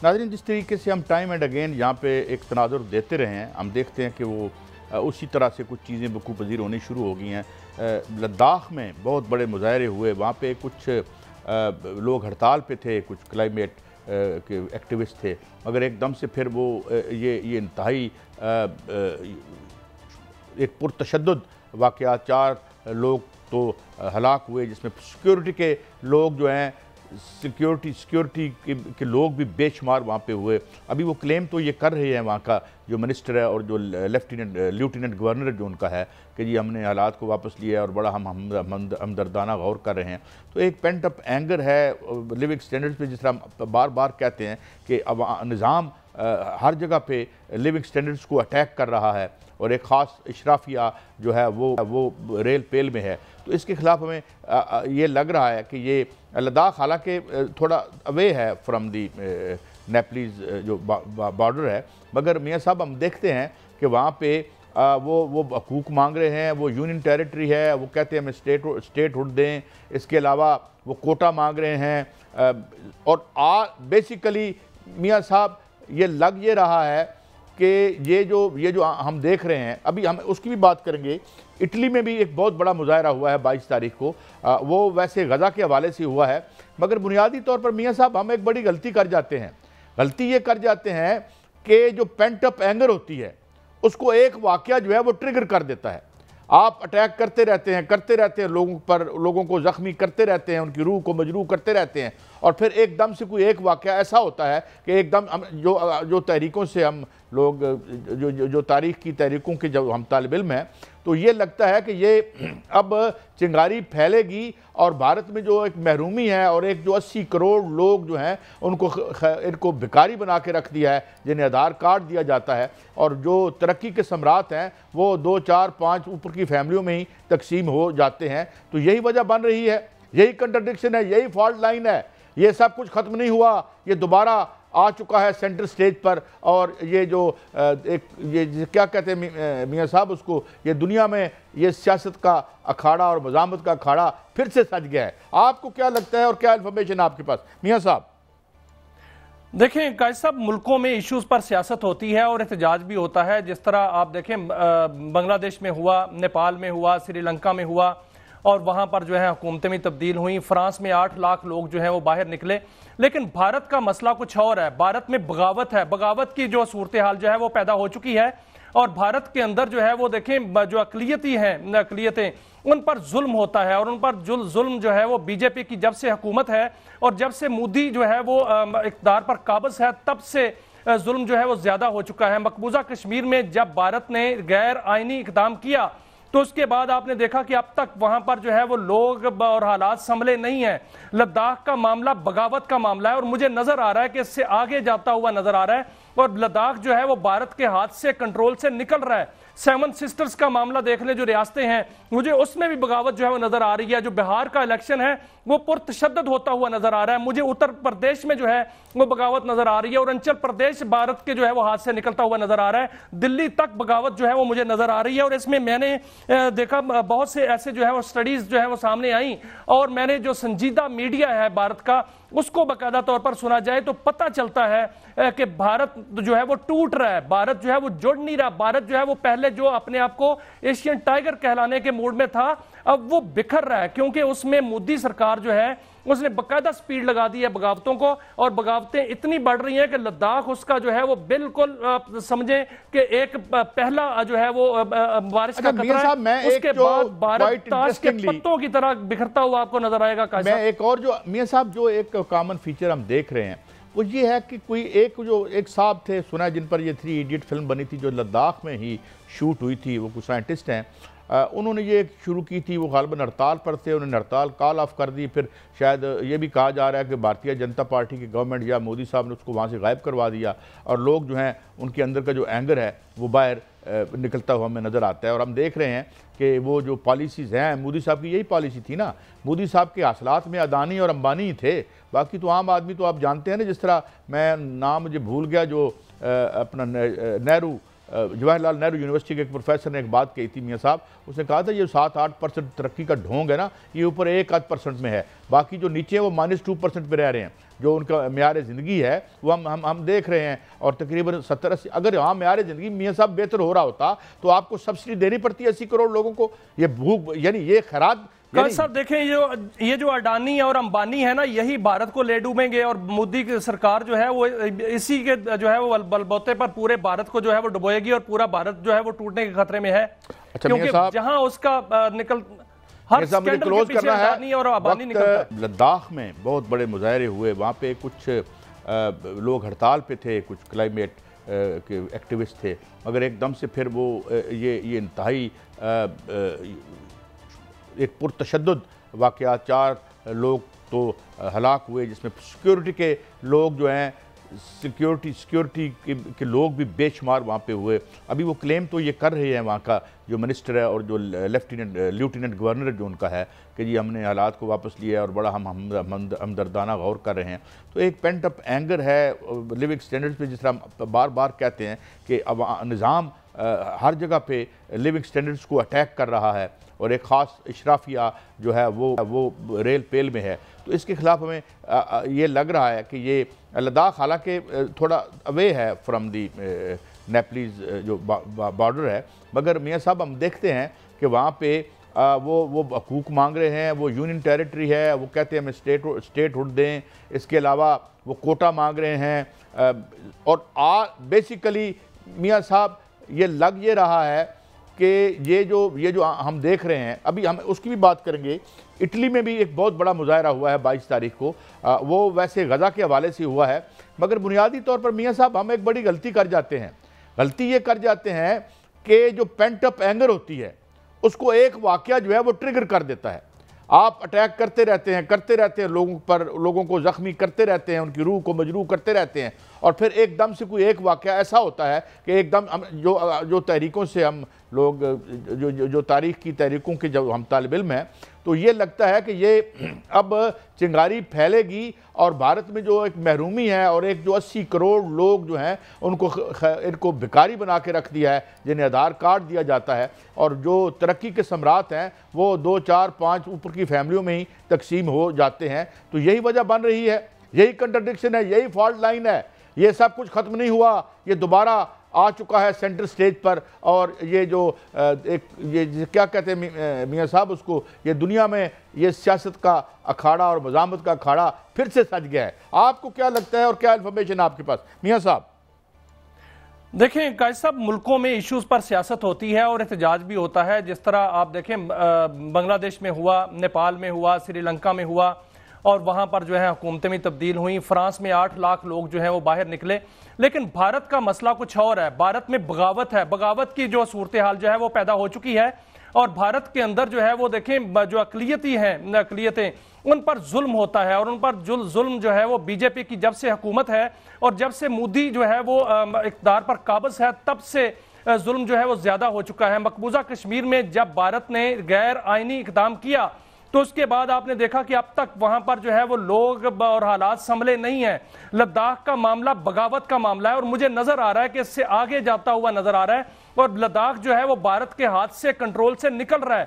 ناظرین، جس طریقے سے ہم ٹائم اینڈ اگین یہاں پہ ایک تناظر دیتے رہے ہیں، ہم دیکھتے ہیں کہ وہ اسی طرح سے کچھ چیزیں وقوع پذیر ہونی شروع ہو گئی ہیں۔ لداخ میں بہت بڑے مظاہرے ہوئے، وہاں پہ کچھ لوگ ہڑتال پہ تھے، کچھ کلائمیٹ کے ایکٹیوسٹ تھے، مگر ایک دم سے پھر وہ یہ انتہائی ایک پرتشدد واقعات، 4 لوگ تو ہلاک ہوئے، جس میں سیکیورٹی کے لوگ جو ہیں، سیکیورٹی کے لوگ بھی بے شمار وہاں پہ ہوئے۔ ابھی وہ کلیم تو یہ کر رہے ہیں وہاں کا جو منسٹر ہے اور جو لیفٹیننٹ گورنر جو ان کا ہے کہ جی ہم نے حالات کو واپس لیا اور بڑا ہم ہمدردانہ غور کر رہے ہیں۔ تو ایک پینٹ اپ اینگر ہے لیونگ سٹینڈرڈز پہ، جس طرح بار بار کہتے ہیں کہ اب نظام ہر جگہ پہ لیونگ سٹینڈرڈز کو اٹیک کر رہا ہے، اور ایک خاص اشرافیہ جو ہے وہ ریل پیل میں ہے۔ تو اس کے خلاف ہمیں یہ لگ رہا ہے کہ یہ لداخ حالانکہ تھوڑا اوے ہے فرام دی نیپلیز جو بارڈر ہے، مگر میاں صاحب ہم دیکھتے ہیں کہ وہاں پہ وہ حقوق مانگ رہے ہیں، وہ یونین ٹیریٹری ہے، وہ کہتے ہیں ہمیں اسٹیٹ ہوڈ دیں، اس کے علاوہ وہ کوٹا مانگ رہے ہیں، اور بیسیکلی میاں صاحب یہ رہا ہے کہ یہ جو ہم دیکھ رہے ہیں، ابھی ہم اس کی بھی بات کریں گے۔ اٹلی میں بھی ایک بہت بڑا مظاہرہ ہوا ہے 22 تاریخ کو، وہ ویسے غزہ کے حوالے سے ہوا ہے، مگر بنیادی طور پر میاں صاحب ہم ایک بڑی غلطی کر جاتے ہیں۔ غلطی یہ کر جاتے ہیں کہ جو پینٹ اپ اینگر ہوتی ہے، اس کو ایک واقعہ جو ہے وہ ٹریگر کر دیتا ہے۔ آپ اٹیک کرتے رہتے ہیں لوگوں کو زخمی کرتے رہتے ہیں، ان کی روح کو مجروح کرتے رہتے ہیں، اور پھر ایک دم سے کوئی ایک واقعہ ایسا ہوتا ہے کہ ایک دم جو تحریکوں سے ہم لوگ جو تاریخ کی تحریکوں کے جب ہم طالب علم ہیں، تو یہ لگتا ہے کہ یہ اب چنگاری پھیلے گی، اور بھارت میں جو ایک محرومی ہے اور ایک جو 80 کروڑ لوگ جو ہیں ان کو بھکاری بنا کے رکھ دیا ہے، جنہیں آدھار کارڈ دیا جاتا ہے، اور جو ترقی کے ثمرات ہیں وہ 2 4 5 اوپر کی فیملیوں میں ہی تقسیم ہو جاتے ہیں۔ تو یہی وجہ بن رہی ہے، یہی کنٹرڈکشن ہے، یہی فالٹ لائن ہے۔ یہ سب کچھ ختم نہیں ہوا، یہ دوبارہ آ چکا ہے سینٹر سٹیج پر، اور یہ جو یہ کیا کہتے ہیں میاں صاحب اس کو، یہ دنیا میں یہ سیاست کا اکھاڑا اور مزاحمت کا اکھاڑا پھر سے سج گیا ہے۔ آپ کو کیا لگتا ہے اور کیا انفارمیشن آپ کے پاس میاں صاحب؟ دیکھیں قائد صاحب، ملکوں میں ایشوز پر سیاست ہوتی ہے اور احتجاج بھی ہوتا ہے، جس طرح آپ دیکھیں بنگلہ دیش میں ہوا، نیپال میں ہوا، سری لنکا میں ہوا، اور وہاں پر جو ہے حکومتیں بھی تبدیل ہوئیں۔ فرانس میں 8 لاکھ لوگ جو ہیں وہ باہر نکلے، لیکن بھارت کا مسئلہ کچھ اور ہے۔ بھارت میں بغاوت ہے، بغاوت کی جو صورتحال جو ہے وہ پیدا ہو چکی ہے، اور بھارت کے اندر جو ہے وہ دیکھیں جو اقلیتیں ان پر ظلم ہوتا ہے، اور ان پر ظلم جو ہے وہ بی جے پی کی جب سے حکومت ہے اور جب سے مودی جو ہے وہ اقتدار پر قابض ہے، تب سے ظلم جو ہے وہ زیادہ ہو چکا ہے۔ مقبوضہ کشمیر میں جب بھارت نے غیر آئینی اقدام کیا تو اس کے بعد آپ نے دیکھا کہ اب تک وہاں پر جو ہے وہ لوگ اور حالات سنبھلے نہیں ہیں۔ لداخ کا معاملہ بغاوت کا معاملہ ہے، اور مجھے نظر آ رہا ہے کہ اس سے آگے جاتا ہوا نظر آ رہا ہے، اور لداخ جو ہے وہ بھارت کے ہاتھ سے کنٹرول سے نکل رہا ہے۔ 7 سسٹرز کا معاملہ دیکھ لیں، جو ریاستیں ہیں، مجھے اس میں بھی بغاوت جو ہے وہ نظر آ رہی ہے۔ جو بہار کا الیکشن ہے وہ پرتشدد ہوتا ہوا نظر آ رہا ہے، مجھے اتر پردیش میں جو ہے وہ بغاوت نظر آ رہی ہے، اور اروناچل پردیش بھارت کے جو ہے وہ ہاتھ سے نکلتا ہوا نظر آ رہا ہے۔ دلی تک بغاوت جو ہے وہ مجھے نظر آ رہی ہے، اور اس میں نے دیکھا بہت سے ایسے جو ہے وہ سٹڈیز جو ہے وہ سامنے آئیں، اور میں نے جو سنجیدہ میڈیا ہے بھارت کا اس کو باقاعدہ طور پر سنا جائے تو پتہ چلتا ہے کہ بھارت جو ہے وہ ٹوٹ رہا ہے، بھارت جو ہے وہ جڑ نہیں رہا۔ بھارت جو ہے وہ پہلے جو اپنے آپ کو ایشین ٹائگر کہلانے کے موڈ میں تھا، اب وہ بکھر رہا ہے، کیونکہ اس میں مودی سرکار جو ہے اس نے باقاعدہ سپیڈ لگا دی ہے بغاوتوں کو، اور بغاوتیں اتنی بڑھ رہی ہیں کہ لداخ اس کا جو ہے وہ بالکل سمجھیں کہ ایک پہلا جو ہے وہ بارش کا قطرہ ہے، اس کے بعد بھارت تاش کے پتوں کی طرح بکھرتا ہوا آپ کو نظر آئے گا۔ میں ایک اور جو میاں صاحب جو ایک کامن فیچر ہم دیکھ رہے ہیں وہ یہ ہے کہ کوئی ایک صاحب تھے سنا جن پر یہ 3 ایڈیٹ فلم بنی تھی، جو لداخ میں ہی شوٹ ہوئی تھی، وہ کچھ سائنٹسٹ ہیں، انہوں نے یہ شروع کی تھی، وہ غالباً ہڑتال پر تھے، انہوں نے ہڑتال کال آف کر دی، پھر شاید یہ بھی کہا جا رہا ہے کہ بھارتیہ جنتا پارٹی کی گورنمنٹ یا مودی صاحب نے اس کو وہاں سے غائب کروا دیا، اور لوگ جو ہیں ان کے اندر کا جو اینگر ہے وہ باہر نکلتا ہوا ہمیں نظر آتا ہے۔ اور ہم دیکھ رہے ہیں کہ وہ جو پالیسیز ہیں، مودی صاحب کی یہی پالیسی تھی نا، مودی صاحب کے حاصلات میں اڈانی اور امبانی ہی تھے، باقی تو عام آدمی تو آپ جانتے ہیں نا، جس طرح میں نام مجھے بھول گیا، جو اپنا جواہر لال نہرو یونیورسٹی کے ایک پروفیسر نے ایک بات کہی تھی میاں صاحب، اس نے کہا تھا یہ 7-8% ترقی کا ڈھونگ ہے نا، یہ اوپر 1-8% میں ہے، باقی جو نیچے ہیں وہ -2% پہ رہ رہے ہیں۔ جو ان کا معیار زندگی ہے وہ ہم دیکھ رہے ہیں، اور تقریباً 70-80 اگر وہاں معیار زندگی میاں صاحب بہتر ہو رہا ہوتا تو آپ کو سبسڈی دینی پڑتی ہے 80 کروڑ لوگوں کو. یہ بھوک یعنی یہ خیرات. قائد صاحب دیکھیں یہ جو اڈانی اور امبانی ہے نا، یہی بھارت کو لے ڈوبیں گے، اور مودی کی سرکار جو ہے وہ اسی کے جو ہے وہ بلبوتے پر پورے بھارت کو جو ہے وہ ڈبوئے گی، اور پورا بھارت جو ہے وہ ٹوٹنے کے خطرے میں ہے. کیونکہ جہاں اس کا ہر سکینڈل کے پیچھے اڈانی اور امبانی نکلتا ہے. لداخ میں بہت بڑے مظاہرے ہوئے، وہاں پہ کچھ لوگ ہڑتال پہ تھے، کچھ کلائمیٹ کے ایکٹیوسٹ تھے، مگر ایک دم سے پھر وہ یہ انتہائی ایک پرتشدد واقعات، 4 لوگ تو ہلاک ہوئے، جس میں سیکیورٹی کے لوگ جو ہیں سیکیورٹی کے لوگ بھی بے شمار وہاں پہ ہوئے. ابھی وہ کلیم تو یہ کر رہے ہیں وہاں کا جو منسٹر ہے اور جو لیفٹیننٹ گورنر جو ان کا ہے کہ جی ہم نے حالات کو واپس لیا اور بڑا ہم ہمدردانہ غور کر رہے ہیں. تو ایک پینٹ اپ اینگر ہے لیونگ سٹینڈرڈز پہ، جس طرح بار بار کہتے ہیں کہ اب نظام ہر جگہ پہ لیونگ سٹینڈرڈز کو اٹیک کر رہا ہے، اور ایک خاص اشرافیہ جو ہے وہ ریل پیل میں ہے. تو اس کے خلاف ہمیں یہ لگ رہا ہے کہ یہ لداخ حالانکہ تھوڑا اوے ہے فرام دی نیپلیز جو بارڈر ہے، مگر میاں صاحب ہم دیکھتے ہیں کہ وہاں پہ وہ حقوق مانگ رہے ہیں. وہ یونین ٹیریٹری ہے، وہ کہتے ہیں ہمیں اسٹیٹ ہوڈ دیں. اس کے علاوہ وہ کوٹا مانگ رہے ہیں، اور بیسیکلی میاں صاحب یہ رہا ہے کہ یہ جو ہم دیکھ رہے ہیں، ابھی ہم اس کی بھی بات کریں گے. اٹلی میں بھی ایک بہت بڑا مظاہرہ ہوا ہے 22 تاریخ کو، وہ ویسے غزہ کے حوالے سے ہوا ہے، مگر بنیادی طور پر میاں صاحب ہم ایک بڑی غلطی کر جاتے ہیں. غلطی یہ کر جاتے ہیں کہ جو پینٹ اپ اینگر ہوتی ہے اس کو ایک واقعہ جو ہے وہ ٹریگر کر دیتا ہے. آپ اٹیک کرتے رہتے ہیں لوگوں کو زخمی کرتے رہتے ہیں، ان کی روح کو مجروح کرتے رہتے ہیں، اور پھر ایک دم سے کوئی ایک واقعہ ایسا ہوتا ہے کہ ایک دم جو تحریکوں سے ہم لوگ جو تاریخ کی تحریکوں کے جب ہم طالب علم ہیں، تو یہ لگتا ہے کہ یہ اب چنگاری پھیلے گی، اور بھارت میں جو ایک محرومی ہے اور ایک جو 80 کروڑ لوگ جو ہیں ان کو بھکاری بنا کے رکھ دیا ہے، جنہیں آدھار کارڈ دیا جاتا ہے، اور جو ترقی کے ثمرات ہیں وہ 2 4 5 اوپر کی فیملیوں میں ہی تقسیم ہو جاتے ہیں. تو یہی وجہ بن رہی ہے، یہی کنٹرڈکشن ہے، یہی فالٹ لائن ہے. یہ سب کچھ ختم نہیں ہوا، یہ دوبارہ آ چکا ہے سینٹر سٹیج پر. اور یہ جو یہ کیا کہتے ہیں میاں صاحب اس کو، یہ دنیا میں یہ سیاست کا اکھاڑا اور مزاحمت کا اکھاڑا پھر سے سج گیا ہے. آپ کو کیا لگتا ہے اور کیا انفارمیشن آپ کے پاس میاں صاحب؟ دیکھیں قائد صاحب، ملکوں میں ایشوز پر سیاست ہوتی ہے اور احتجاج بھی ہوتا ہے. جس طرح آپ دیکھیں بنگلہ دیش میں ہوا، نیپال میں ہوا، سری لنکا میں ہوا، اور وہاں پر جو ہے حکومتیں بھی تبدیل ہوئیں. فرانس میں 8 لاکھ لوگ جو ہیں وہ باہر نکلے. لیکن بھارت کا مسئلہ کچھ اور ہے. بھارت میں بغاوت ہے، بغاوت کی جو صورتحال جو ہے وہ پیدا ہو چکی ہے، اور بھارت کے اندر جو ہے وہ دیکھیں جو اقلیتیں ان پر ظلم ہوتا ہے، اور ان پر ظلم جو ہے وہ بی جے پی کی جب سے حکومت ہے اور جب سے مودی جو ہے وہ اقتدار پر قابض ہے تب سے ظلم جو ہے وہ زیادہ ہو چکا ہے. مقبوضہ کشمیر میں جب بھارت نے غیر آئینی اقدام کیا تو اس کے بعد آپ نے دیکھا کہ اب تک وہاں پر جو ہے وہ لوگ اور حالات سنبھلے نہیں ہیں. لداخ کا معاملہ بغاوت کا معاملہ ہے، اور مجھے نظر آ رہا ہے کہ اس سے آگے جاتا ہوا نظر آ رہا ہے، اور لداخ جو ہے وہ بھارت کے ہاتھ سے کنٹرول سے نکل رہا ہے.